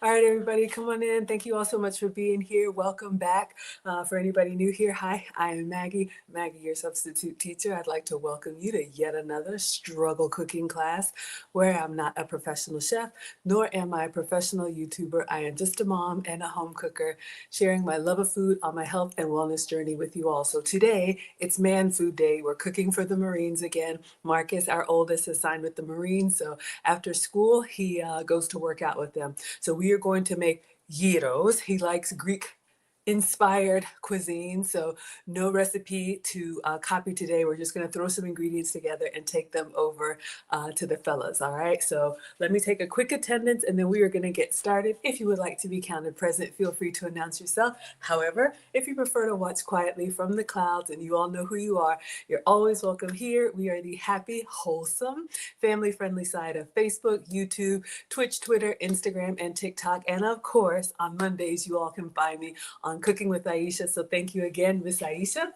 All right, everybody, come on in. Thank you all so much for being here. Welcome back. For anybody new here, hi, I am Maggie. Maggie, your substitute teacher. I'd like to welcome you to yet another struggle cooking class where I'm not a professional chef, nor am I a professional YouTuber. I am just a mom and a home cooker, sharing my love of food on my health and wellness journey with you all. So today, it's Man Food Day. We're cooking for the Marines again. Marcus, our oldest, is signed with the Marines. So after school, he goes to work out with them. So we are going to make gyros. He likes Greek inspired cuisine. So no recipe to copy today. We're just going to throw some ingredients together and take them over to the fellas. All right. So let me take a quick attendance and then we are going to get started. If you would like to be counted present, feel free to announce yourself. However, if you prefer to watch quietly from the clouds and you all know who you are, you're always welcome here. We are the happy, wholesome, family friendly side of Facebook, YouTube, Twitch, Twitter, Instagram, and TikTok. And of course, on Mondays, you all can find me on Cooking with Aisha. So thank you again, Miss Aisha,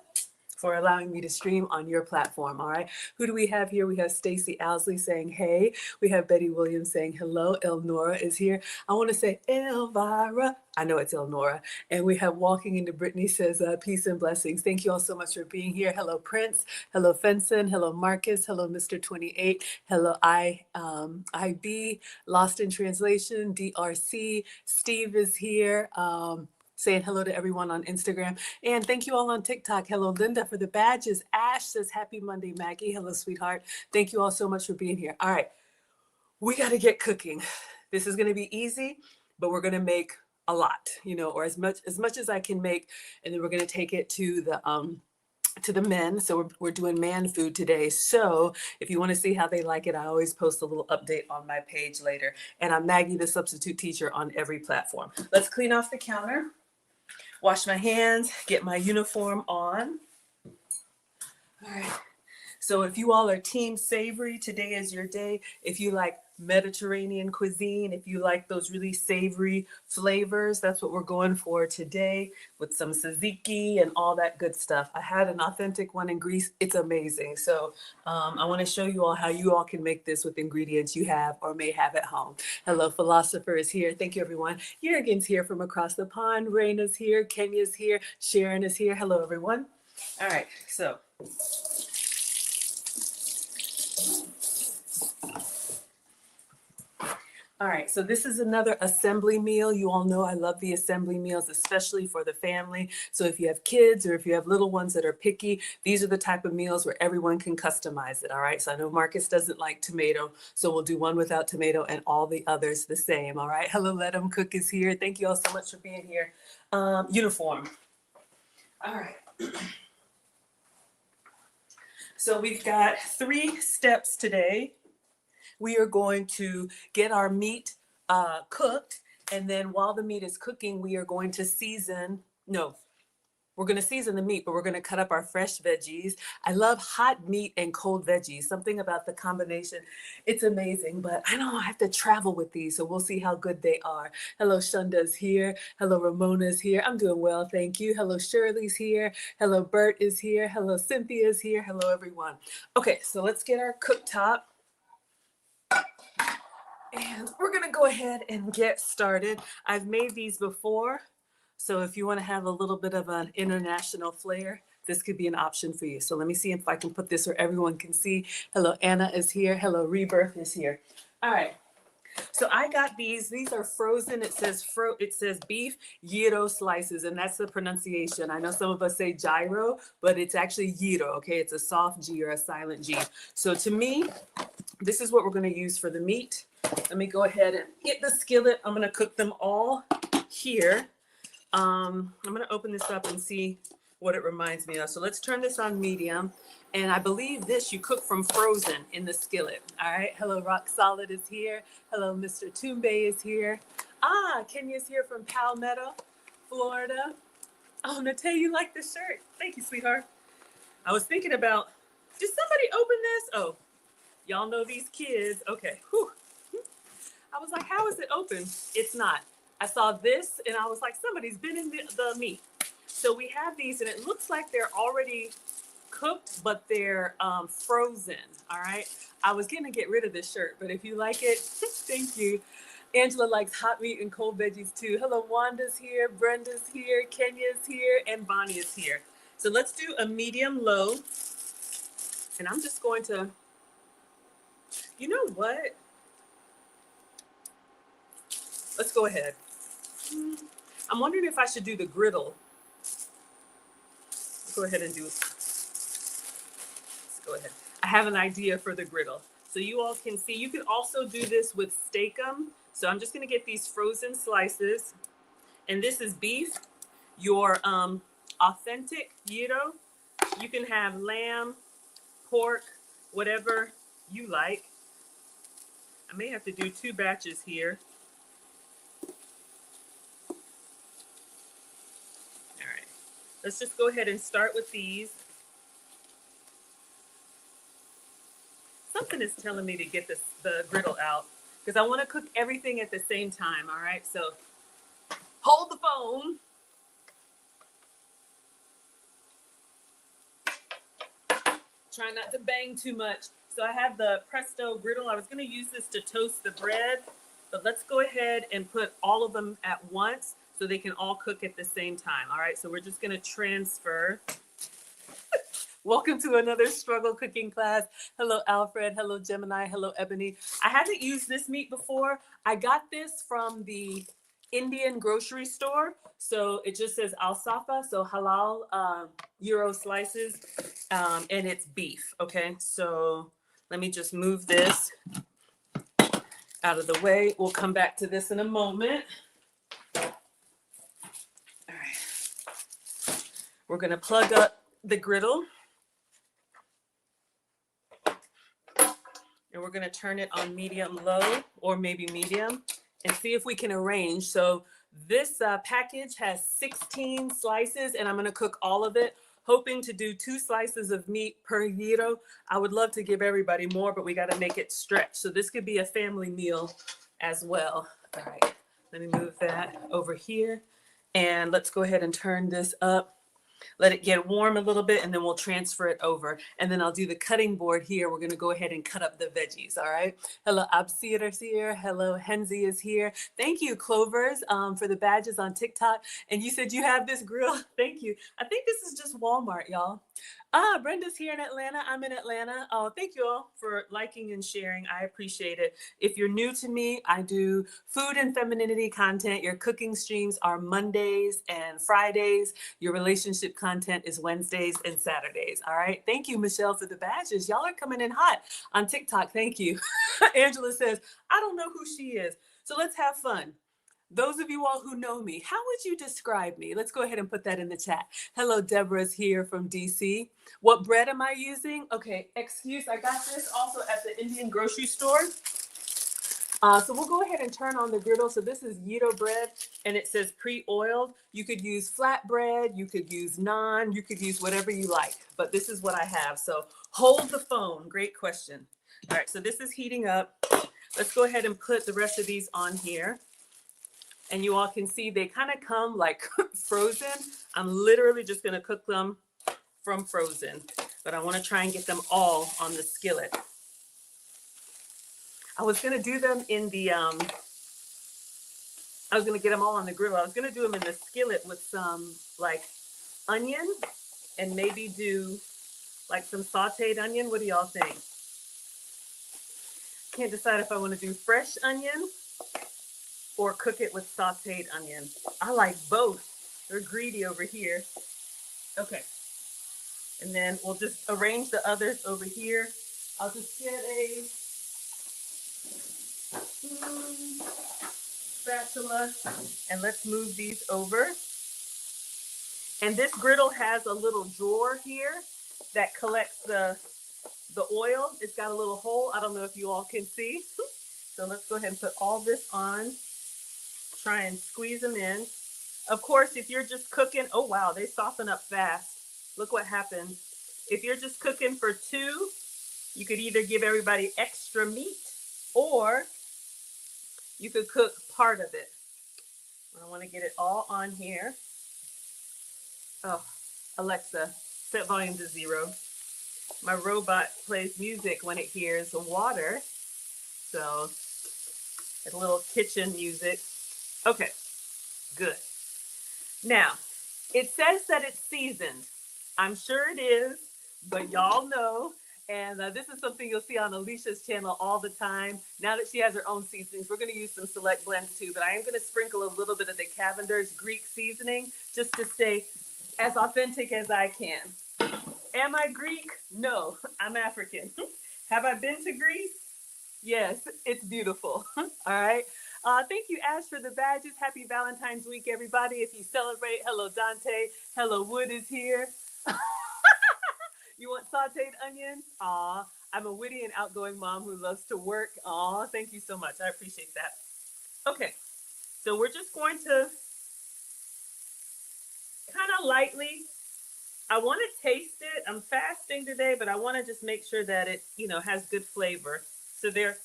for allowing me to stream on your platform. All right. Who do we have here? We have Stacy Owsley saying, hey. We have Betty Williams saying, hello. Elnora is here. I want to say Elvira. I know it's Elnora. And we have Walking into Brittany says, peace and blessings. Thank you all so much for being here. Hello, Prince. Hello, Fenson. Hello, Marcus. Hello, Mr. 28. Hello, IB. Lost in Translation. DRC. Steve is here. Saying hello to everyone on Instagram. And thank you all on TikTok. Hello, Linda, for the badges. Ash says, happy Monday, Maggie. Hello, sweetheart. Thank you all so much for being here. All right, we got to get cooking. This is going to be easy, but we're going to make a lot, or as much as I can make. And then we're going to take it to the men. So we're doing man food today. So if you want to see how they like it, I always post a little update on my page later. And I'm Maggie, the substitute teacher, on every platform. Let's clean off the counter. Wash my hands, get my uniform on. All right. So if you all are team savory, today is your day. If you like Mediterranean cuisine, if you like those really savory flavors, that's what we're going for today with some tzatziki and all that good stuff. I had an authentic one in Greece. It's amazing. So I want to show you all how you all can make this with ingredients you have or may have at home. Hello, Philosopher is here. Thank you, everyone. Jurgen's here from across the pond. Raina's here. Kenya's here. Sharon is here. Hello, everyone. All right. So all right, so this is another assembly meal. You all know I love the assembly meals, especially for the family. So if you have kids or if you have little ones that are picky, these are the type of meals where everyone can customize it, all right? So I know Marcus doesn't like tomato, so we'll do one without tomato and all the others the same, all right? Hello, Let 'em Cook is here. Thank you all so much for being here. Uniform. All right. So we've got 3 steps today. We are going to get our meat cooked, and then while the meat is cooking, we are going to season the meat, but we're going to cut up our fresh veggies. I love hot meat and cold veggies. Something about the combination, it's amazing, but I know I have to travel with these, so we'll see how good they are. Hello, Shunda's here. Hello, Ramona's here. I'm doing well, thank you. Hello, Shirley's here. Hello, Bert is here. Hello, Cynthia's here. Hello, everyone. Okay, so let's get our cooktop. And we're going to go ahead and get started. I've made these before, so if you want to have a little bit of an international flair, this could be an option for you. So let me see if I can put this where everyone can see. Hello, Anna is here. Hello, Rebirth is here. All right. So I got these. These are frozen. It says beef gyro slices, and that's the pronunciation. I know some of us say gyro, but it's actually gyro, okay? It's a soft G or a silent G. So to me, this is what we're going to use for the meat. Let me go ahead and get the skillet. I'm going to cook them all here. I'm going to open this up and see what it reminds me of. So let's turn this on medium. And I believe this you cook from frozen in the skillet. All right. Hello, Rock Solid is here. Hello, Mr. Tumbe is here. Kenya's here from Palmetto, Florida. Oh, Nate, you like the shirt. Thank you, sweetheart. I was thinking about, did somebody open this? Oh, y'all know these kids. Okay. Whew. I was like, how is it open? It's not. I saw this and I was like, somebody's been in the meat. So we have these and it looks like they're already cooked, but they're frozen. All right. I was going to get rid of this shirt, but if you like it, thank you. Angela likes hot meat and cold veggies too. Hello, Wanda's here, Brenda's here, Kenya's here, and Bonnie is here. So let's do a medium low. And I'm just going to, you know what? Let's go ahead. I'm wondering if I should do the griddle. Let's go ahead and do it. Let's go ahead. I have an idea for the griddle. So you all can see, you can also do this with steakum. So I'm just gonna get these frozen slices. And this is beef, your authentic gyro. You can have lamb, pork, whatever you like. I may have to do 2 batches here. All right, let's just go ahead and start with these. Something is telling me to get the griddle out because I want to cook everything at the same time. All right, so hold the phone. Try not to bang too much. So I have the Presto griddle. I was going to use this to toast the bread, but let's go ahead and put all of them at once so they can all cook at the same time. All right, so we're just going to transfer. Welcome to another struggle cooking class. Hello, Alfred. Hello, Gemini. Hello, Ebony. I haven't used this meat before. I got this from the Indian grocery store. So it just says alsafa, so halal gyro slices, and it's beef. Okay, so let me just move this out of the way. We'll come back to this in a moment. All right, we're gonna plug up the griddle. And we're gonna turn it on medium low or maybe medium and see if we can arrange. So this package has 16 slices and I'm gonna cook all of it, hoping to do 2 slices of meat per gyro. I would love to give everybody more, but we gotta make it stretch. So this could be a family meal as well. All right, let me move that over here. And let's go ahead and turn this up. Let it get warm a little bit and then we'll transfer it over. And then I'll do the cutting board here. We're gonna go ahead and cut up the veggies, all right? Hello, Absir is here. Hello, Henzi is here. Thank you, Clovers, for the badges on TikTok. And you said you have this grill. Thank you. I think this is just Walmart, y'all. Brenda's here in Atlanta. I'm in Atlanta. Oh, thank you all for liking and sharing. I appreciate it. If you're new to me, I do food and femininity content. Your cooking streams are Mondays and Fridays. Your relationship content is Wednesdays and Saturdays. All right. Thank you, Michelle, for the badges. Y'all are coming in hot on TikTok. Thank you. Angela says, I don't know who she is. So let's have fun. Those of you all who know me, how would you describe me? Let's go ahead and put that in the chat. Hello, Deborah's here from DC. What bread am I using? Okay, excuse, I got this also at the Indian grocery store. So we'll go ahead and turn on the griddle. So this is gyro bread and it says pre-oiled. You could use flat bread, you could use naan, you could use whatever you like, but this is what I have. So hold the phone, great question. All right, so this is heating up. Let's go ahead and put the rest of these on here. And you all can see they kind of come like frozen. I'm literally just gonna cook them from frozen, but I wanna try and get them all on the skillet. I was gonna do them in the, I was gonna get them all on the griddle. I was gonna do them in the skillet with some like onion and maybe do like some sauteed onion. What do y'all think? Can't decide if I wanna do fresh onion or cook it with sauteed onion. I like both. They're greedy over here. Okay. And then we'll just arrange the others over here. I'll just get a spatula and let's move these over. And this griddle has a little drawer here that collects the oil. It's got a little hole. I don't know if you all can see. So let's go ahead and put all this on. Try and squeeze them in. Of course, if you're just cooking, oh wow, they soften up fast. Look what happens. If you're just cooking for 2, you could either give everybody extra meat or you could cook part of it. I want to get it all on here. Oh, Alexa, set volume to 0. My robot plays music when it hears water. So a little kitchen music. Okay, good. Now, it says that it's seasoned. I'm sure it is, but y'all know. And this is something you'll see on Alicia's channel all the time. Now that she has her own seasonings, we're going to use some select blends too, but I am going to sprinkle a little bit of the Cavender's Greek seasoning just to stay as authentic as I can. Am I Greek? No, I'm African. Have I been to Greece? Yes, it's beautiful. All right. Thank you, Ash, for the badges. Happy Valentine's week, everybody. If you celebrate, hello, Dante. Hello, Wood is here. You want sauteed onions? Aw, I'm a witty and outgoing mom who loves to work. Aw, thank you so much. I appreciate that. Okay, so we're just going to kind of lightly, I want to taste it. I'm fasting today, but I want to just make sure that it, has good flavor. So they're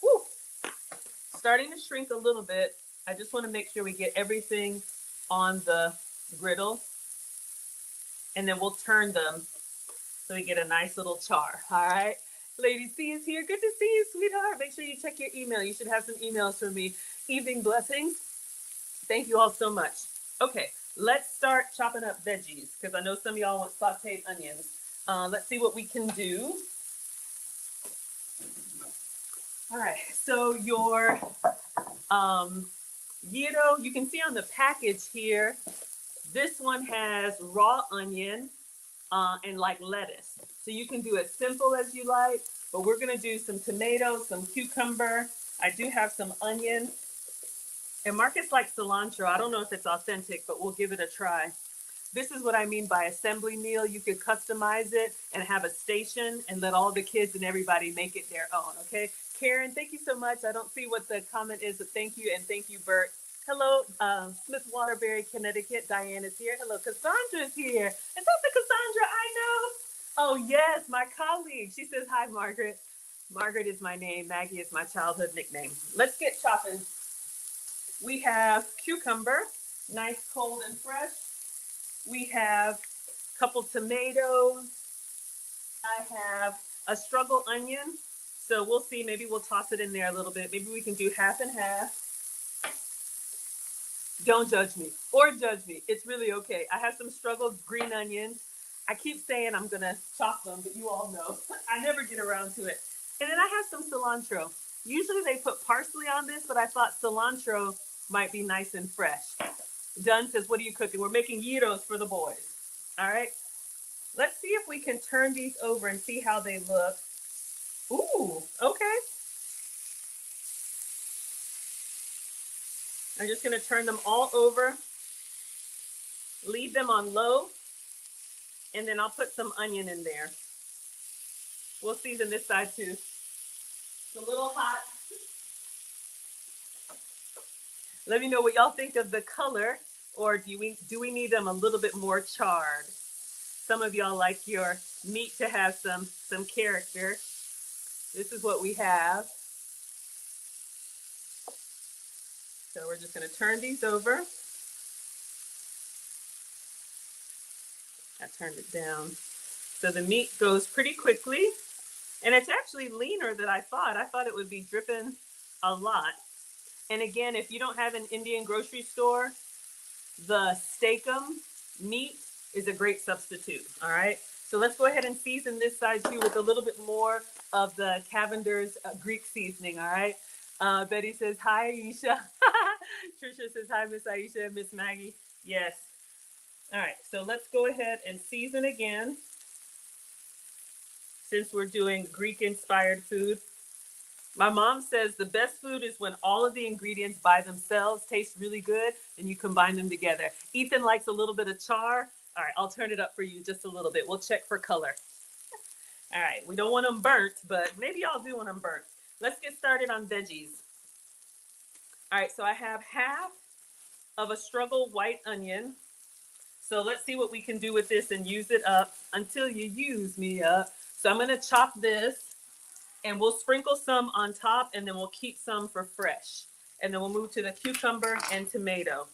starting to shrink a little bit. I just want to make sure we get everything on the griddle, and then we'll turn them so we get a nice little char. All right. Lady C is here. Good to see you, sweetheart. Make sure you check your email. You should have some emails from me. Evening blessings. Thank you all so much. Okay, let's start chopping up veggies because I know some of y'all want sauteed onions. Let's see what we can do. All right, so your gyro, you can see on the package here, this one has raw onion and like lettuce. So you can do it simple as you like, but we're gonna do some tomatoes, some cucumber. I do have some onion. And Marcus likes cilantro. I don't know if it's authentic, but we'll give it a try. This is what I mean by assembly meal. You could customize it and have a station and let all the kids and everybody make it their own, okay? Karen, thank you so much. I don't see what the comment is, but thank you, and thank you, Bert. Hello, Smith Waterbury, Connecticut. Diane is here. Hello, Cassandra is here. Is that the Cassandra I know? Oh, yes, my colleague. She says, hi, Margaret. Margaret is my name. Maggie is my childhood nickname. Let's get chopping. We have cucumber, nice, cold, and fresh. We have a couple tomatoes. I have a struggle onion. So we'll see. Maybe we'll toss it in there a little bit. Maybe we can do half and half. Don't judge me or judge me. It's really okay. I have some struggle green onions. I keep saying I'm going to chop them, but you all know I never get around to it. And then I have some cilantro. Usually they put parsley on this, but I thought cilantro might be nice and fresh. Dunn says, what are you cooking? We're making gyros for the boys. All right. Let's see if we can turn these over and see how they look. Ooh, okay. I'm just going to turn them all over, leave them on low, and then I'll put some onion in there. We'll season this side too. It's a little hot. Let me know what y'all think of the color, or do we need them a little bit more charred? Some of y'all like your meat to have some character. This is what we have. So we're just going to turn these over. I turned it down. So the meat goes pretty quickly. And it's actually leaner than I thought. I thought it would be dripping a lot. And again, if you don't have an Indian grocery store, the steakum meat is a great substitute. All right. So let's go ahead and season this side too with a little bit more of the Cavender's Greek seasoning. All right. Betty says, hi, Aisha. Trisha says, hi, Miss Aisha, Miss Maggie. Yes. All right. So let's go ahead and season again. Since we're doing Greek inspired food. My mom says the best food is when all of the ingredients by themselves taste really good and you combine them together. Ethan likes a little bit of char. All right, I'll turn it up for you just a little bit. We'll check for color. All right, we don't want them burnt, but maybe y'all do want them burnt. Let's get started on veggies. All right, so I have half of a struggle white onion. So let's see what we can do with this and use it up until you use me up. So I'm going to chop this. And we'll sprinkle some on top, and then we'll keep some for fresh. And then we'll move to the cucumber and tomato.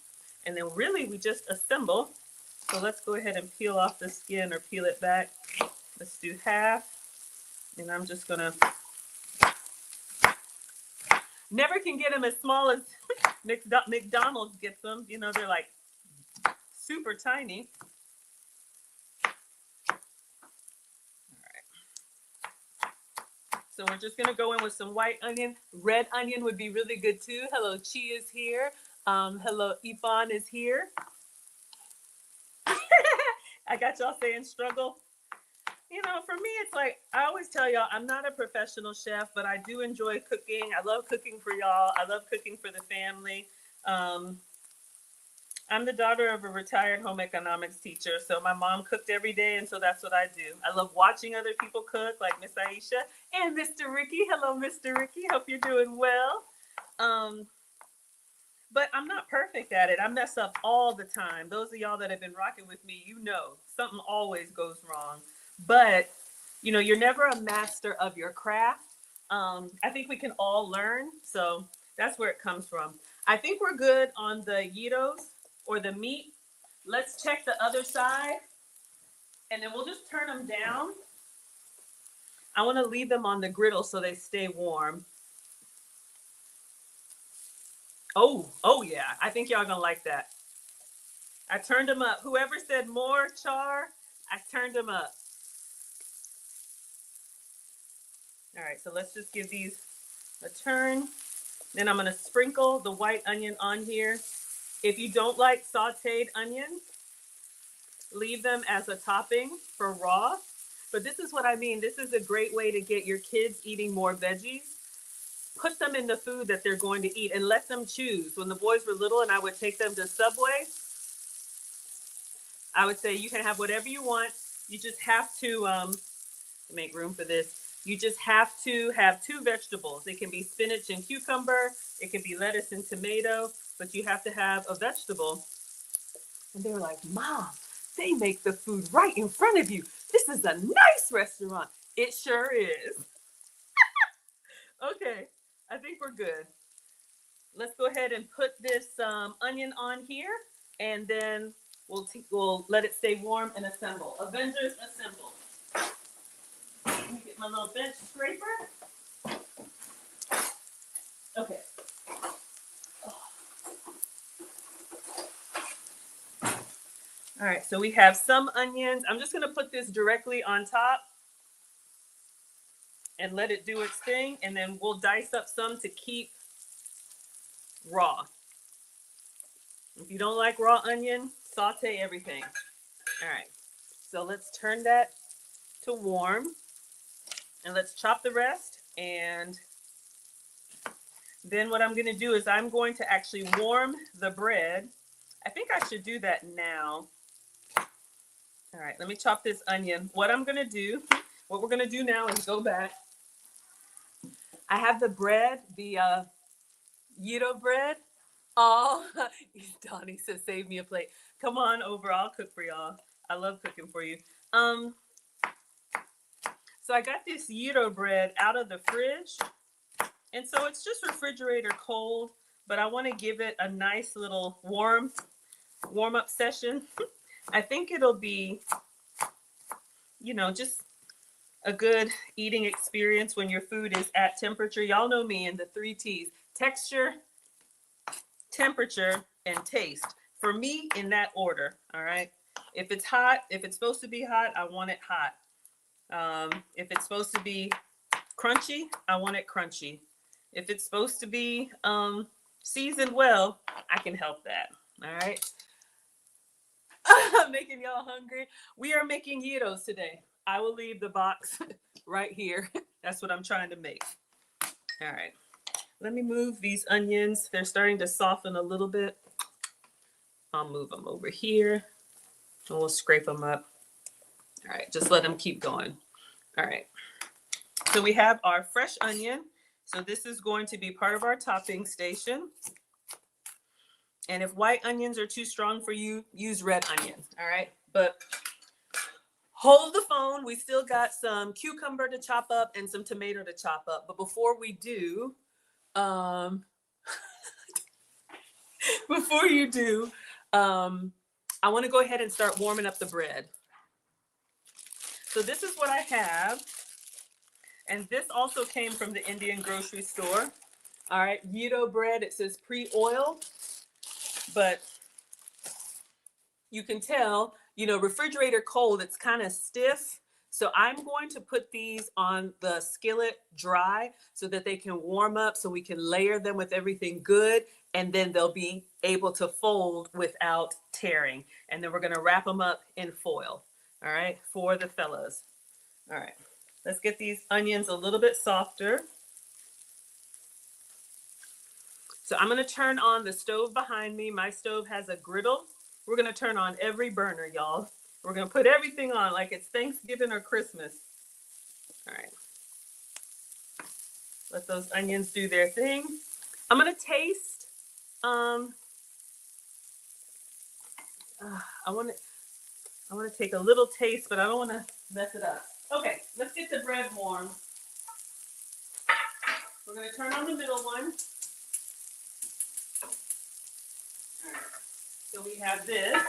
And then really we just assemble. So let's go ahead and peel off the skin or peel it back. Let's do half. And I'm just gonna Never can get them as small as McDonald's gets them. You know, they're like super tiny. So we're just gonna go in with some white onion. Red onion would be really good too. Hello, Chi is here. Hello, Ifan is here. I got y'all saying struggle. You know, for me, it's like I always tell y'all, I'm not a professional chef, but I do enjoy cooking. I love cooking for y'all. I love cooking for the family. Um, I'm the daughter of a retired home economics teacher, so my mom cooked every day, and so that's what I do. I love watching other people cook, like Miss Aisha and Mr. Ricky. Hello, Mr. Ricky. Hope you're doing well. Um, but I'm not perfect at it. I mess up all the time. Those of y'all that have been rocking with me, you know, something always goes wrong. But you know, you're never a master of your craft. I think we can all learn, so that's where it comes from. I think we're good on the gyros or the meat. Let's check the other side, and then we'll just turn them down. I want to leave them on the griddle so they stay warm. Oh yeah, I think y'all gonna like that. I turned them up. Whoever said more char, I turned them up. All right, so let's just give these a turn. Then I'm gonna sprinkle the white onion on here. If you don't like sauteed onion, leave them as a topping for raw. But this is what I mean. This is a great way to get your kids eating more veggies. Put them in the food that they're going to eat and let them choose. When the boys were little and I would take them to Subway, I would say, you can have whatever you want. You just have to make room for this. You just have to have two vegetables. It can be spinach and cucumber. It can be lettuce and tomato, but you have to have a vegetable. And they were like, Mom, they make the food right in front of you. This is a nice restaurant. It sure is. Okay, I think we're good. Let's go ahead and put this onion on here, and then we'll let it stay warm and assemble. Avengers assemble. Let me get my little bench scraper. Okay. All right, so we have some onions. I'm just gonna put this directly on top and let it do its thing, and then we'll dice up some to keep raw. If you don't like raw onion, saute everything. All right, so let's turn that to warm, and let's chop the rest. And then what I'm gonna do is I'm going to actually warm the bread. I think I should do that now. All right, let me chop this onion. What we're gonna do now is go back. I have the bread, the gyro bread. Oh, Donnie says, save me a plate. Come on over, I'll cook for y'all. I love cooking for you. So I got this gyro bread out of the fridge. And so it's just refrigerator cold, but I want to give it a nice little warm up session. I think it'll be, you know, just a good eating experience when your food is at temperature. Y'all know me and the 3 T's: texture, temperature, and taste. For me, in that order. All right. If it's hot, if it's supposed to be hot, I want it hot. If it's supposed to be crunchy, I want it crunchy. If it's supposed to be seasoned well, I can help that. All right. I'm making y'all hungry. We are making gyros today. I will leave the box right here. That's what I'm trying to make. All right. Let me move these onions. They're starting to soften a little bit. I'll move them over here and we'll scrape them up. All right. Just let them keep going. All right. So we have our fresh onion. So this is going to be part of our topping station. And if white onions are too strong for you, use red onions. All right. But hold the phone. We still got some cucumber to chop up and some tomato to chop up. But before we do, before you do, I want to go ahead and start warming up the bread. So this is what I have. And this also came from the Indian grocery store. All right, gyro bread, it says pre-oiled, but you can tell, you know, refrigerator cold, it's kind of stiff. So I'm going to put these on the skillet dry so that they can warm up so we can layer them with everything good. And then they'll be able to fold without tearing. And then we're going to wrap them up in foil. All right, for the fellas. All right, let's get these onions a little bit softer. So I'm going to turn on the stove behind me. My stove has a griddle. We're going to turn on every burner, y'all. We're going to put everything on like it's Thanksgiving or Christmas. All right. Let those onions do their thing. I'm going to taste. I want to take a little taste, but I don't want to mess it up. Okay, let's get the bread warm. We're going to turn on the middle one. All right. So we have this.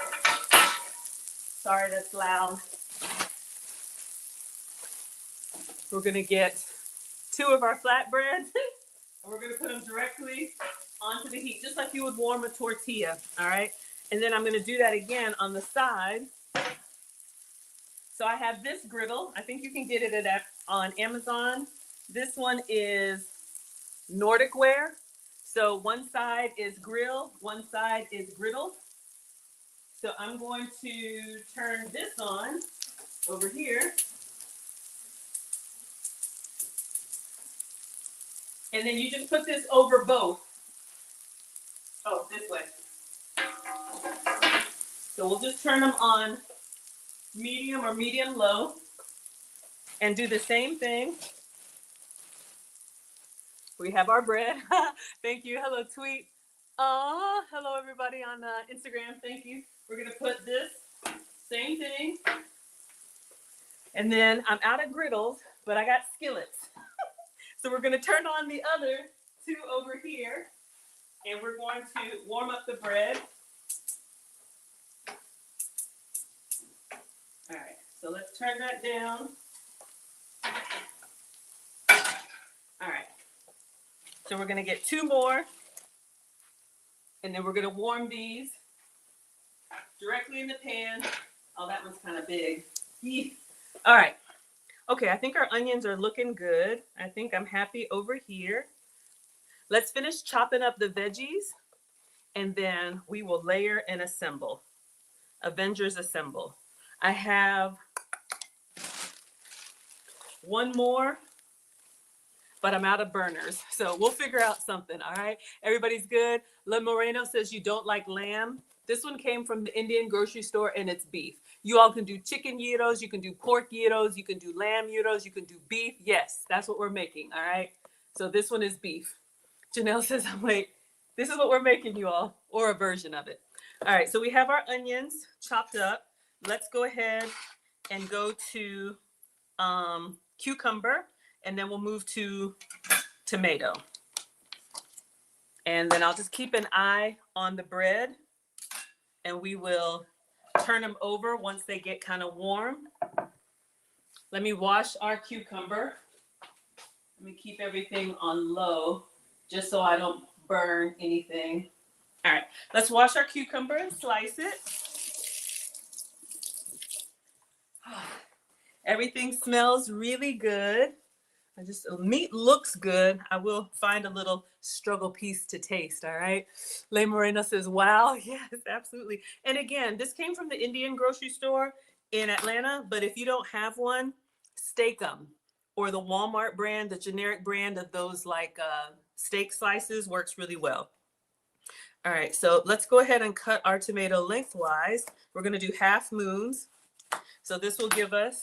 Sorry, that's loud. We're going to get 2 of our flatbreads, and we're going to put them directly onto the heat, just like you would warm a tortilla, all right? And then I'm going to do that again on the side. So I have this griddle. I think you can get it on Amazon. This one is Nordic ware. So one side is grill, one side is griddle. So I'm going to turn this on over here. And then you just put this over both. Oh, this way. So we'll just turn them on medium or medium low and do the same thing. We have our bread. Thank you. Hello, tweet. Hello, everybody on Instagram. Thank you. We're going to put this same thing. And then I'm out of griddles, but I got skillets. So we're going to turn on the other 2 over here. And we're going to warm up the bread. All right. So let's turn that down. All right. So we're going to get 2 more. And then we're going to warm these directly in the pan. Oh, that one's kind of big. All right. Okay, I think our onions are looking good. I think I'm happy over here. Let's finish chopping up the veggies, and then we will layer and assemble. Avengers assemble. I have 1 more, but I'm out of burners. So we'll figure out something, all right? Everybody's good. Le Moreno says you don't like lamb. This one came from the Indian grocery store, and it's beef. You all can do chicken gyros, you can do pork gyros, you can do lamb gyros, you can do beef. Yes, that's what we're making, all right? So this one is beef. Janelle says, wait, this is what we're making, you all, or a version of it. All right, so we have our onions chopped up. Let's go ahead and go to cucumber, and then we'll move to tomato. And then I'll just keep an eye on the bread, and we will turn them over once they get kind of warm. Let me wash our cucumber. Let me keep everything on low just so I don't burn anything. All right, let's wash our cucumber and slice it. Everything smells really good. Meat looks good. I will find a little struggle piece to taste, all right? Le Moreno says, wow, yes, absolutely. And again, this came from the Indian grocery store in Atlanta, but if you don't have one, steak them. Or the Walmart brand, the generic brand of those like steak slices works really well. All right, so let's go ahead and cut our tomato lengthwise. We're gonna do half moons. So this will give us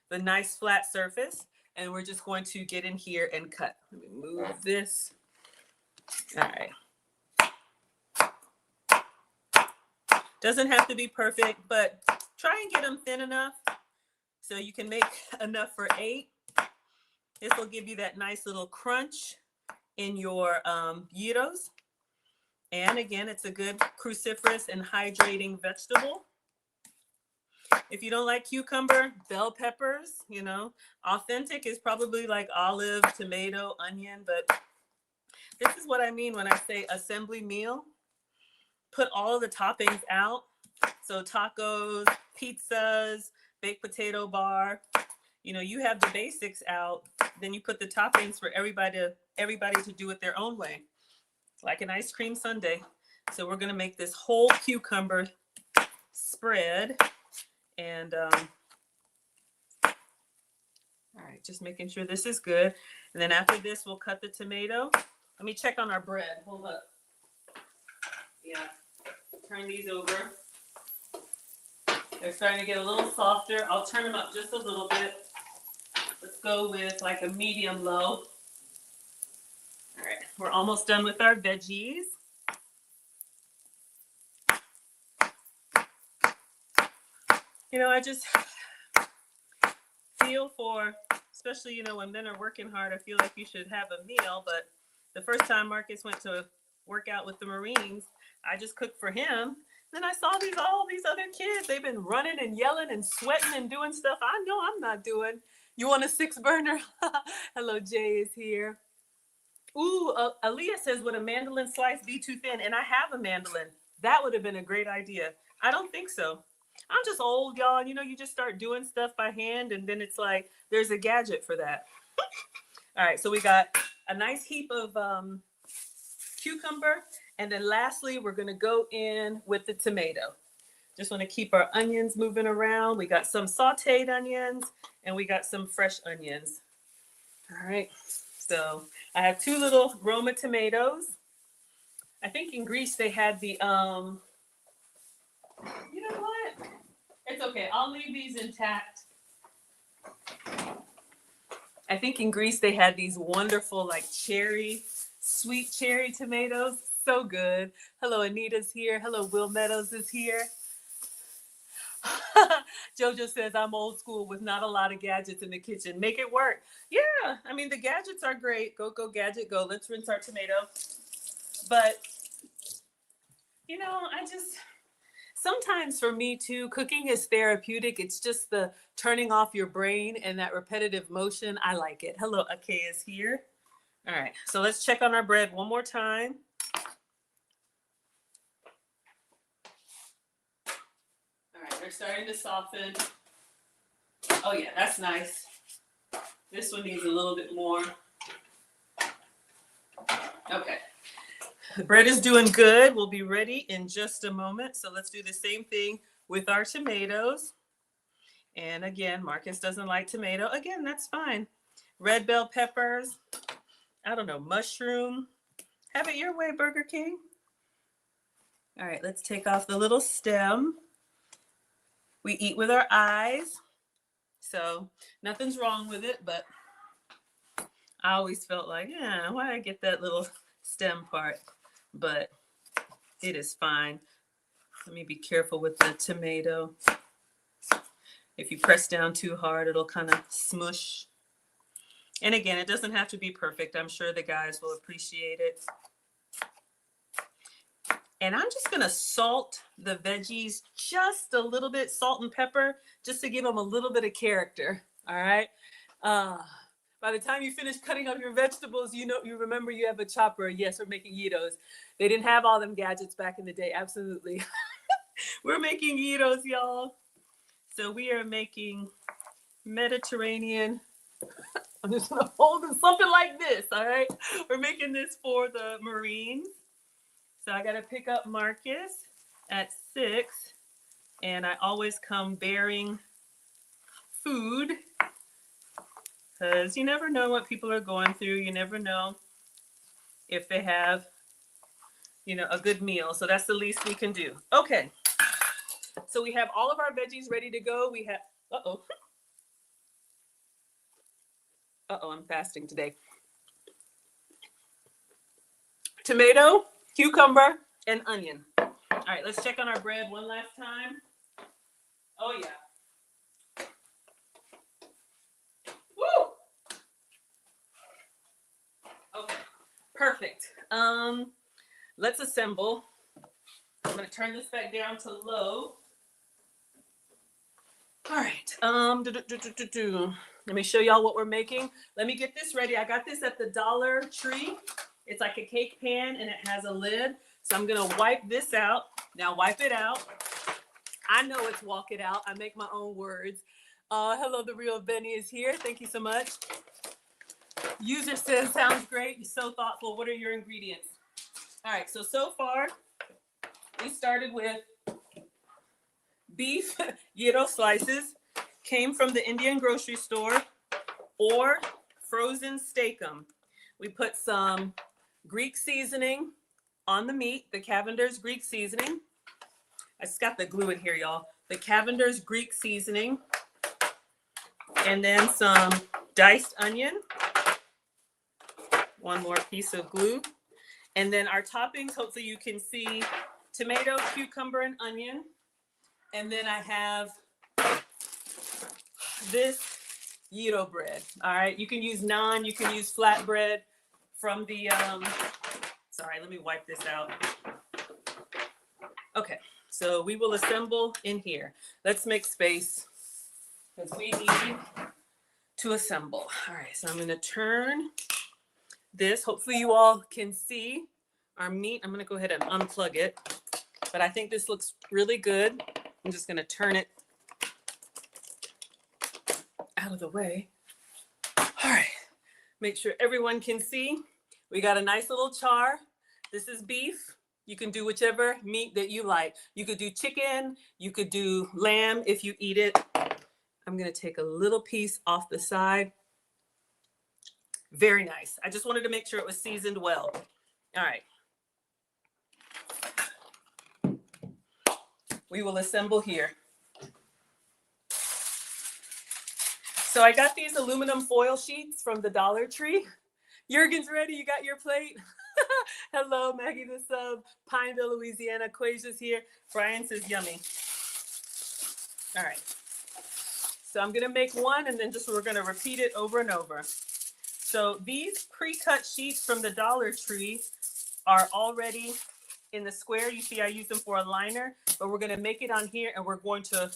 the nice flat surface. And we're just going to get in here and cut. Let me move this. All right. Doesn't have to be perfect, but try and get them thin enough so you can make enough for 8. This will give you that nice little crunch in your gyros. And again, it's a good cruciferous and hydrating vegetable. If you don't like cucumber, bell peppers, you know, authentic is probably like olive, tomato, onion, but This is what I mean when I say assembly meal. Put all of the toppings out. So tacos, pizzas, baked potato bar. You know, you have the basics out. Then you put the toppings for everybody to do it their own way, like an ice cream sundae. So we're gonna make this whole cucumber spread, and all right, just making sure this is good. And then after this, we'll cut the tomato. Let me check on our bread. Hold up. Yeah, turn these over. They're starting to get a little softer. I'll turn them up just a little bit. Let's go with like a medium low. All right, we're almost done with our veggies. You know, I just feel for, especially, you know, when men are working hard, I feel like you should have a meal. But the first time Marcus went to work out with the Marines, I just cooked for him. Then I saw all these other kids. They've been running and yelling and sweating and doing stuff I know I'm not doing. You want a 6-burner? Hello, Jay is here. Ooh, Aaliyah says, would a mandolin slice be too thin? And I have a mandolin. That would have been a great idea. I don't think so. I'm just old, y'all. And you know, you just start doing stuff by hand, and then it's like there's a gadget for that. All right, so we got a nice heap of cucumber. And then lastly, we're going to go in with the tomato. Just want to keep our onions moving around. We got some sauteed onions, and we got some fresh onions. All right, so I have 2 little Roma tomatoes. I think in Greece they had the, you know what? It's okay, I'll leave these intact. I think in Greece they had these wonderful like sweet cherry tomatoes. So good. Hello, Anita's here. Hello, Will Meadows is here. Jojo says, I'm old school with not a lot of gadgets in the kitchen. Make it work. Yeah, I mean, the gadgets are great. Go, gadget, go. Let's rinse our tomato. But, you know, sometimes for me too, cooking is therapeutic. It's just the turning off your brain and that repetitive motion. I like it. Hello, Ake is here. All right, so let's check on our bread one more time. They're starting to soften. Oh yeah, that's nice. This one needs a little bit more. Okay. The bread is doing good. We'll be ready in just a moment. So let's do the same thing with our tomatoes. And again, Marcus doesn't like tomato. Again, that's fine. Red bell peppers. I don't know, mushroom. Have it your way, Burger King. All right, let's take off the little stem. We eat with our eyes, so nothing's wrong with it, but I always felt like, yeah, why did I get that little stem part? But it is fine. Let me be careful with the tomato. If you press down too hard, it'll kind of smush. And again, it doesn't have to be perfect. I'm sure the guys will appreciate it. And I'm just gonna salt the veggies just a little bit, salt and pepper, just to give them a little bit of character, all right? By the time you finish cutting up your vegetables, you remember you have a chopper. Yes, we're making gyros. They didn't have all them gadgets back in the day, absolutely. We're making gyros, y'all. So we are making Mediterranean. I'm just gonna hold it something like this, all right? We're making this for the Marines. So I got to pick up Marcus at 6, and I always come bearing food because you never know what people are going through. You never know if they have, you know, a good meal. So that's the least we can do. Okay. So we have all of our veggies ready to go. We have, I'm fasting today. Tomato, cucumber, and onion. All right, let's check on our bread one last time. Oh yeah. Woo! Okay, perfect. Let's assemble. I'm gonna turn this back down to low. All right. Let me show y'all what we're making. Let me get this ready. I got this at the Dollar Tree. It's like a cake pan and it has a lid. So I'm gonna wipe this out. Now wipe it out. I know it's walk it out. I make my own words. Hello, the real Benny is here. Thank you so much. User says, sounds great. You're so thoughtful. What are your ingredients? All right, so far, we started with beef gyro slices, came from the Indian grocery store, or frozen steakum. We put some Greek seasoning on the meat, the Cavender's Greek seasoning. I just got the glue in here, y'all. The Cavender's Greek seasoning. And then some diced onion. One more piece of glue. And then our toppings, hopefully you can see tomato, cucumber, and onion. And then I have this gyro bread. All right, you can use naan, you can use flatbread from the, sorry, let me wipe this out. Okay, so we will assemble in here. Let's make space because we need to assemble. All right, so I'm gonna turn this. Hopefully you all can see our meat. I'm gonna go ahead and unplug it, but I think this looks really good. I'm just gonna turn it out of the way. All right, make sure everyone can see. We got a nice little char. This is beef. You can do whichever meat that you like. You could do chicken, you could do lamb if you eat it. I'm gonna take a little piece off the side. Very nice. I just wanted to make sure it was seasoned well. All right. We will assemble here. So I got these aluminum foil sheets from the Dollar Tree. Jurgen's ready. You got your plate? Hello, Maggie the sub. Pineville, Louisiana. Quasia's here. Brian says yummy. All right. So I'm going to make one and then we're going to repeat it over and over. So these pre-cut sheets from the Dollar Tree are already in the square. You see I use them for a liner, but we're going to make it on here and we're going to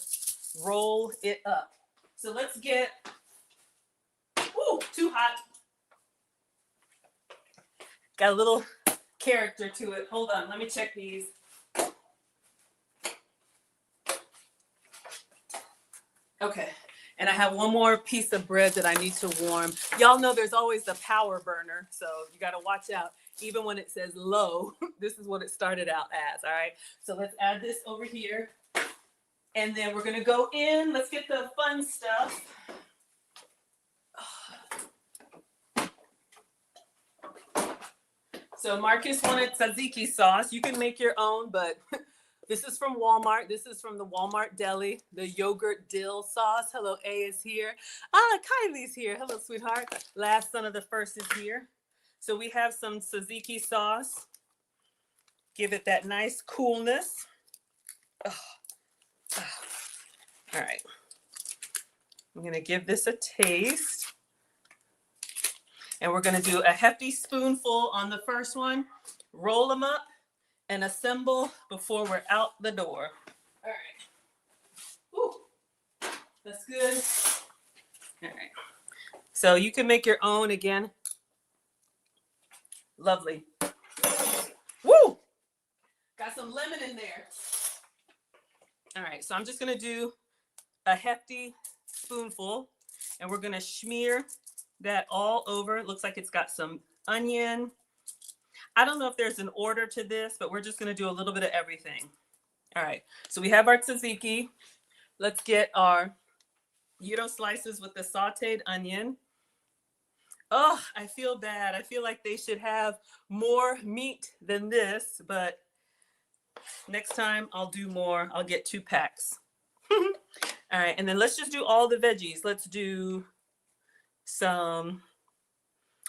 roll it up. So let's get, ooh, too hot. Got a little character to it. Hold on, let me check these. Okay, and I have one more piece of bread that I need to warm. Y'all know there's always the power burner, so you gotta watch out. Even when it says low, this is what it started out as, all right? So let's add this over here. And then we're gonna go in, let's get the fun stuff. So Marcus wanted tzatziki sauce. You can make your own, but this is from Walmart. This is from the Walmart deli, the yogurt dill sauce. Hello, A is here. Kylie's here. Hello, sweetheart. Last son of the first is here. So we have some tzatziki sauce. Give it that nice coolness. Oh. Oh. All right. I'm going to give this a taste. And we're going to do a hefty spoonful on the first one. Roll them up and assemble before we're out the door. All right. Woo. That's good. All right. So you can make your own again. Lovely. Woo! Got some lemon in there. All right, so I'm just gonna do a hefty spoonful and we're gonna smear that all over. It looks like it's got some onion. I don't know if there's an order to this, but we're just gonna do a little bit of everything. All right, so we have our tzatziki. Let's get our gyro slices with the sauteed onion. Oh, I feel bad. I feel like they should have more meat than this, but next time I'll do more. I'll get 2 packs. All right, and then let's just do all the veggies. Let's do some,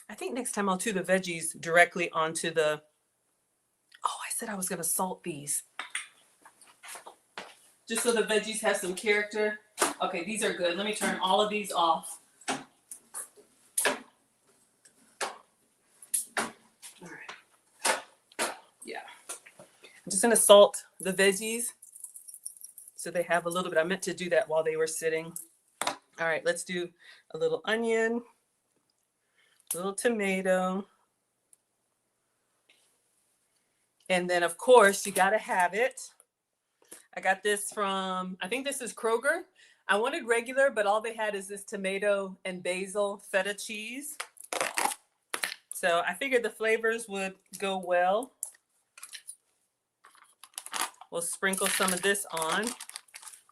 I think next time I'll do the veggies directly onto the, oh, I said I was gonna salt these. Just so the veggies have some character. Okay, these are good. Let me turn all of these off. I'm just gonna salt the veggies so they have a little bit. I meant to do that while they were sitting. All right, let's do a little onion, a little tomato, And then of course you got to have it. I got this from, I think this is Kroger. I wanted regular, but all they had is this tomato and basil feta cheese. So I figured the flavors would go well. We'll sprinkle some of this on.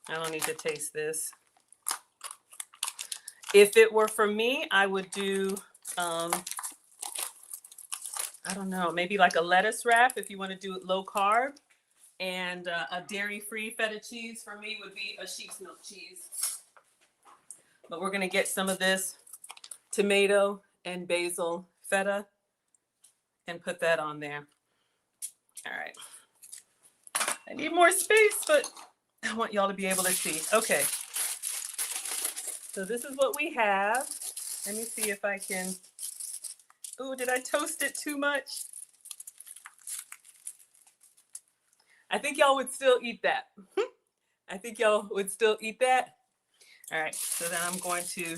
I don't need to taste this. If it were for me, I would do, I don't know, maybe like a lettuce wrap if you want to do it low carb. And a dairy-free feta cheese for me would be a sheep's milk cheese. But we're going to get some of this tomato and basil feta and put that on there. All right. I need more space, but I want y'all to be able to see. Okay. So this is what we have. Let me see if I can. Oh, did I toast it too much? I think y'all would still eat that. I think y'all would still eat that. All right, so then I'm going to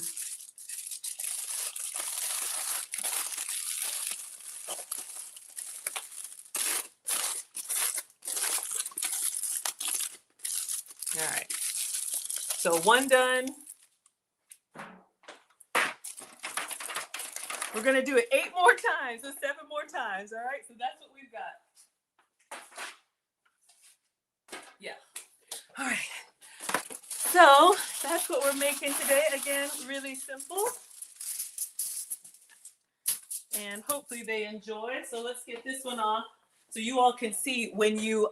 all right. So one done. We're gonna do it 8 more times or 7 more times. All right, so that's what we've got. Yeah. All right. So that's what we're making today. Again, really simple. And hopefully they enjoy. So let's get this one off so you all can see when you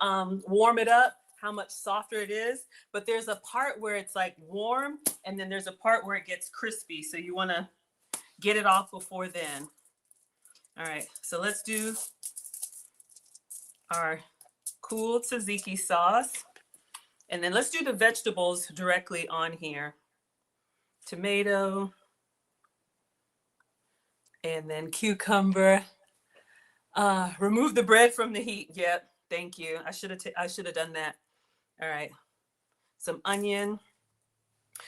warm it up how much softer it is. But there's a part where it's like warm and then there's a part where it gets crispy. So you want to get it off before then. All right, so let's do our cool tzatziki sauce. And then let's do the vegetables directly on here. Tomato. And then cucumber. Remove the bread from the heat. Yep, thank you. I should have done that. All right. Some onion.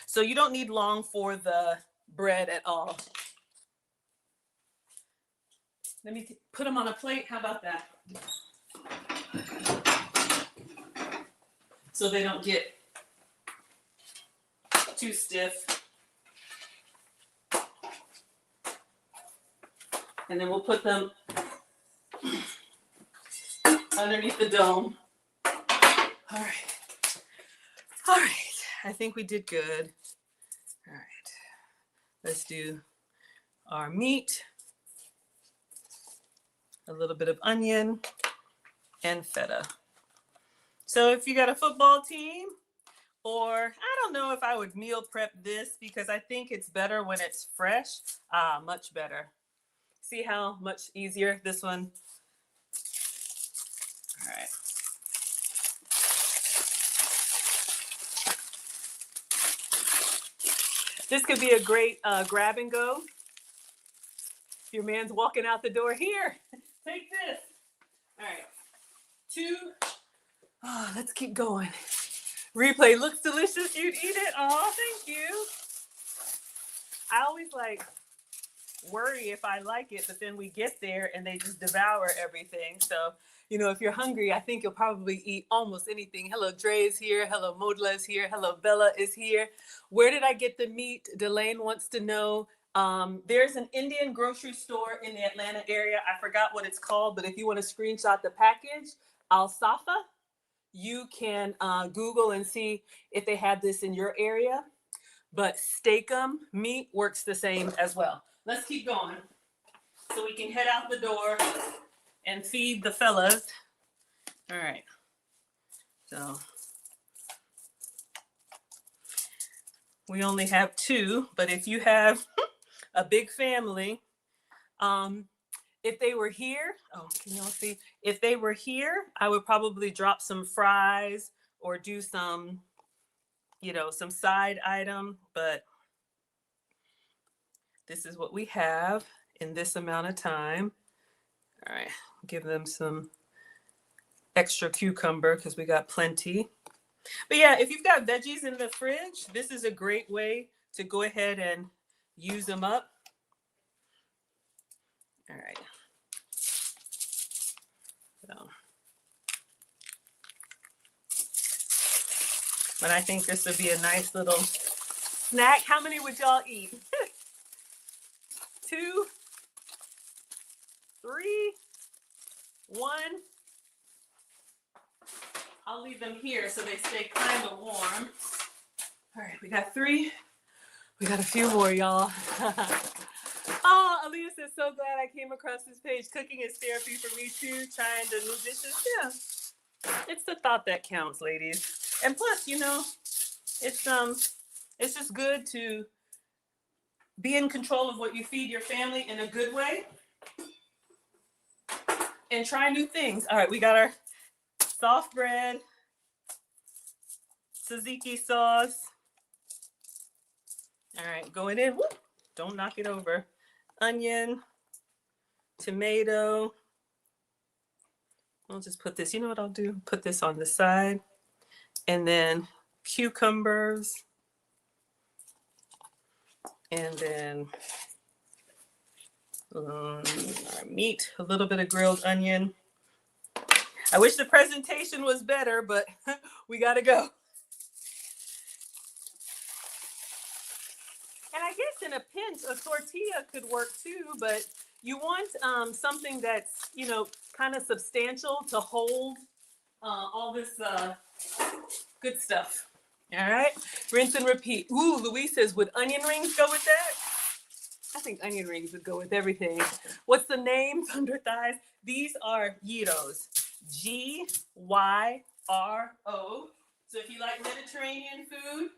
So you don't need long for the bread at all. Let me put them on a plate. How about that? So they don't get too stiff. And then we'll put them underneath the dome. All right. All right. I think we did good. All right. Let's do our meat, a little bit of onion, and feta. So if you got a football team, or I don't know if I would meal prep this because I think it's better when it's fresh. Much better. See how much easier this one? All right. This could be a great grab and go. If your man's walking out the door, here, take this. All right. 2. Oh, let's keep going. Replay looks delicious. You'd eat it. Oh, thank you. I always worry if I like it, but then we get there and they just devour everything. So, if you're hungry, I think you'll probably eat almost anything. Hello, Dre is here. Hello, Modla is here. Hello, Bella is here. Where did I get the meat? Delane wants to know. There's an Indian grocery store in the Atlanta area. I forgot what it's called, but if you want to screenshot the package, Al-Safa, you can Google and see if they have this in your area. But steak-um meat works the same as well. Let's keep going so we can head out the door and feed the fellas. All right. So we only have 2, but if you have a big family, if they were here, can y'all see? If they were here, I would probably drop some fries or do some, some side item, but this is what we have in this amount of time. All right, give them some extra cucumber because we got plenty. But yeah, if you've got veggies in the fridge, this is a great way to go ahead and use them up. All right. So But I think this would be a nice little snack. How many would y'all eat? 2, 3, 1. I'll leave them here so they stay kind of warm. All right, we got 3. We got a few more, y'all. Oh, Aaliyah says, so glad I came across this page. Cooking is therapy for me too. Trying the new dishes. Yeah, it's the thought that counts, ladies. And plus, you know, it's just good to be in control of what you feed your family in a good way and try new things. All right, we got our soft bread, tzatziki sauce. All right, going in. Whoop, don't knock it over. Onion, tomato. I'll just put this, you know what I'll do? Put this on the side. And then cucumbers. And then our meat, a little bit of grilled onion. I wish the presentation was better, but we gotta go. And I guess in a pinch, a tortilla could work too, but you want something that's, you know, kind of substantial to hold all this good stuff. All right, rinse and repeat. Ooh, Louise says, would onion rings go with that? I think onion rings would go with everything. What's the name? Thunder thighs. These are gyros. Gyro. So if you like Mediterranean food,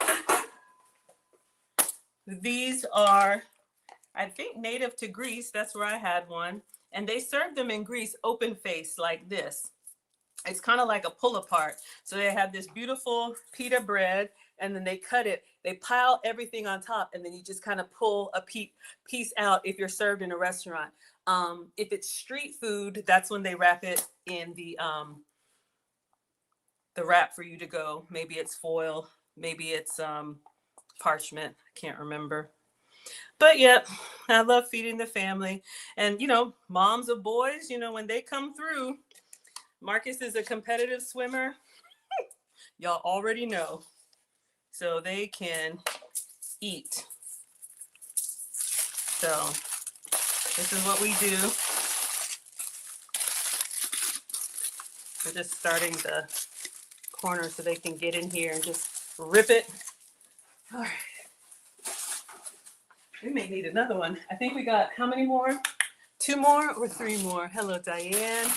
these are, I think, native to Greece. That's where I had one. And they serve them in Greece open face like this. It's kind of like a pull apart. So they have this beautiful pita bread and then they cut it. They pile everything on top and then you just kind of pull a piece out if you're served in a restaurant. If it's street food, that's when they wrap it in the wrap for you to go. Maybe it's foil, maybe it's parchment. I can't remember. But yeah, I love feeding the family. And, you know, moms of boys, you know, when they come through, Marcus is a competitive swimmer. Y'all already know. So they can eat. So this is what we do. We're just starting the corner so they can get in here and just rip it. All right. We may need another one. I think we got how many more? 2 more or 3 more? Hello, Diane.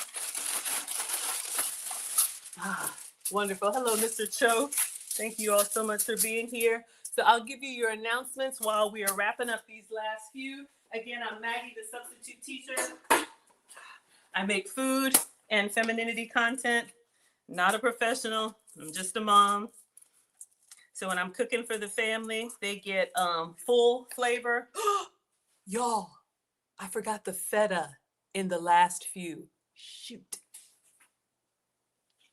Ah, wonderful. Hello, Mr. Cho. Thank you all so much for being here. So I'll give you your announcements while we are wrapping up these last few. Again, I'm Maggie, the substitute teacher. I make food and femininity content. Not a professional. I'm just a mom. So when I'm cooking for the family, they get full flavor. Y'all, I forgot the feta in the last few. Shoot.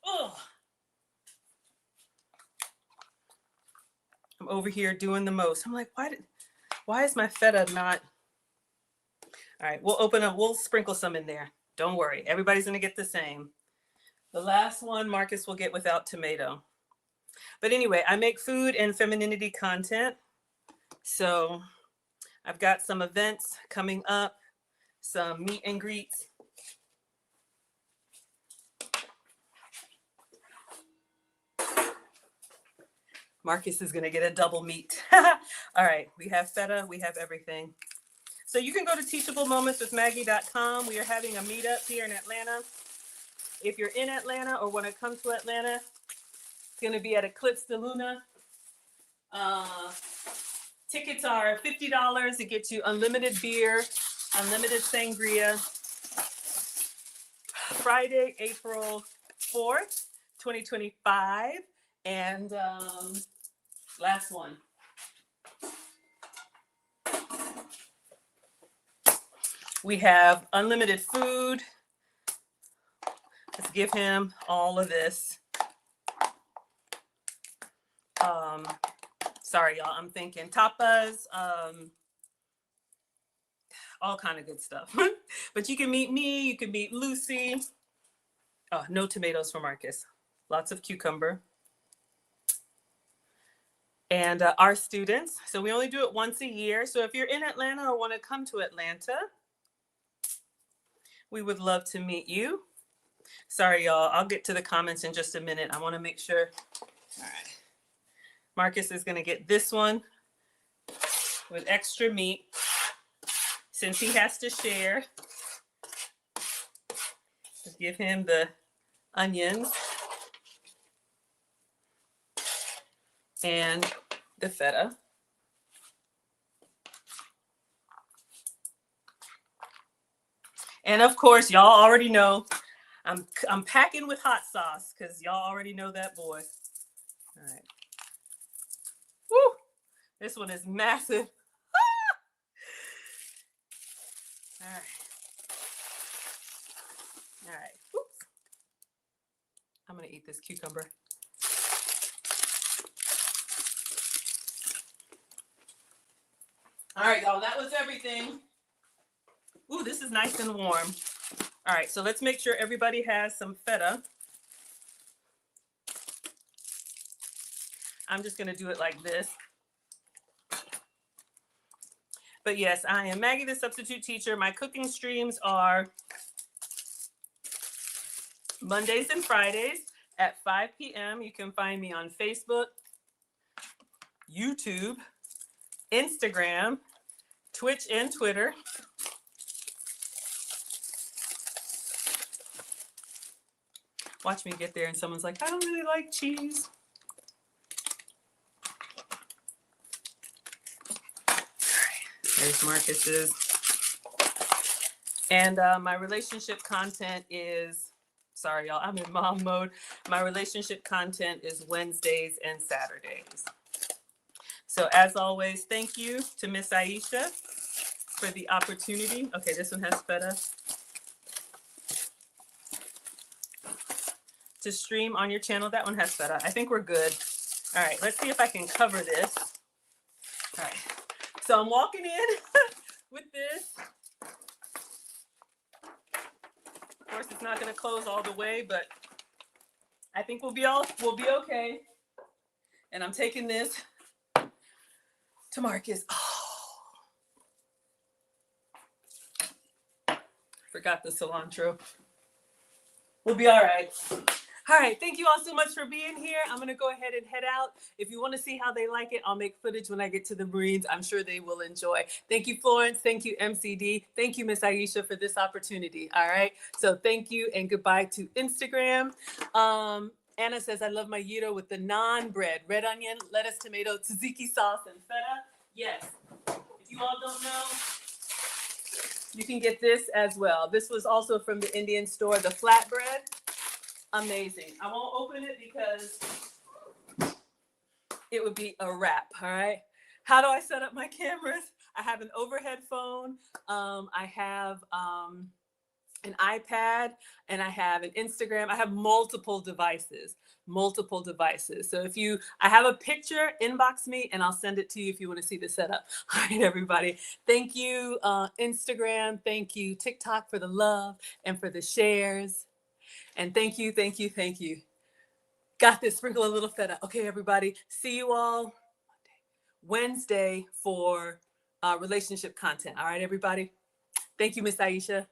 Oh. I'm over here doing the most. I'm like, why is my feta not? All right, we'll sprinkle some in there. Don't worry, everybody's gonna get the same. The last one, Marcus will get without tomato. But anyway, I make food and femininity content. So I've got some events coming up, some meet and greets. Marcus is going to get a double meat. All right, we have feta, we have everything. So you can go to teachablemomentswithmaggie.com. We are having a meetup here in Atlanta. If you're in Atlanta or want to come to Atlanta, it's going to be at Eclipse de Luna. Tickets are $50. It gets you unlimited beer, unlimited sangria. Friday, April 4th, 2025. And last one. We have unlimited food. Let's give him all of this. Sorry, y'all. I'm thinking tapas, all kind of good stuff. But you can meet me. You can meet Lucy. Oh, no tomatoes for Marcus. Lots of cucumber. and our students. So we only do it once a year. So if you're in Atlanta or want to come to Atlanta, we would love to meet you. Sorry, y'all. I'll get to the comments in just a minute. I want to make sure. All right. Marcus is going to get this one with extra meat since he has to share. Just give him the onions and the feta. And of course, y'all already know I'm packing with hot sauce because y'all already know that boy. All right. Woo! This one is massive. All right. All right. Oops. I'm going to eat this cucumber. All right, y'all. That was everything. Ooh, this is nice and warm. All right, so let's make sure everybody has some feta. I'm just going to do it like this. But yes, I am Maggie, the substitute teacher. My cooking streams are Mondays and Fridays at 5 p.m. You can find me on Facebook, YouTube, Instagram, Twitch, and Twitter. Watch me get there and someone's like, I don't really like cheese. There's Marcus's. And my relationship content is, sorry, y'all, I'm in mom mode. My relationship content is Wednesdays and Saturdays. So as always, thank you to Miss Aisha for the opportunity. Okay, this one has feta. To stream on your channel. That one has feta. I think we're good. All right, let's see if I can cover this. All right, so I'm walking in with this. Of course, it's not going to close all the way, but I think we'll be okay. And I'm taking this to Marcus. Oh. Forgot the cilantro. We'll be all right. All right, thank you all so much for being here. I'm going to go ahead and head out. If you want to see how they like it, I'll make footage when I get to the Marines. I'm sure they will enjoy. Thank you, Florence. Thank you, MCD. Thank you, Miss Aisha, for this opportunity. All right, so thank you and goodbye to Instagram. Anna says, I love my gyro with the naan bread, red onion, lettuce, tomato, tzatziki sauce, and feta. Yes, if you all don't know, you can get this as well. This was also from the Indian store, the flatbread. Amazing. I won't open it because it would be a wrap. All right. How do I set up my cameras? I have an overhead phone. I have an iPad and I have an Instagram. I have multiple devices. So I have a picture, inbox me and I'll send it to you if you want to see the setup. All right, everybody. Thank you, Instagram. Thank you, TikTok, for the love and for the shares. And thank you. Got this. Sprinkle a little feta. Okay, everybody. See you all Wednesday for relationship content. All right, everybody. Thank you, Miss Aisha.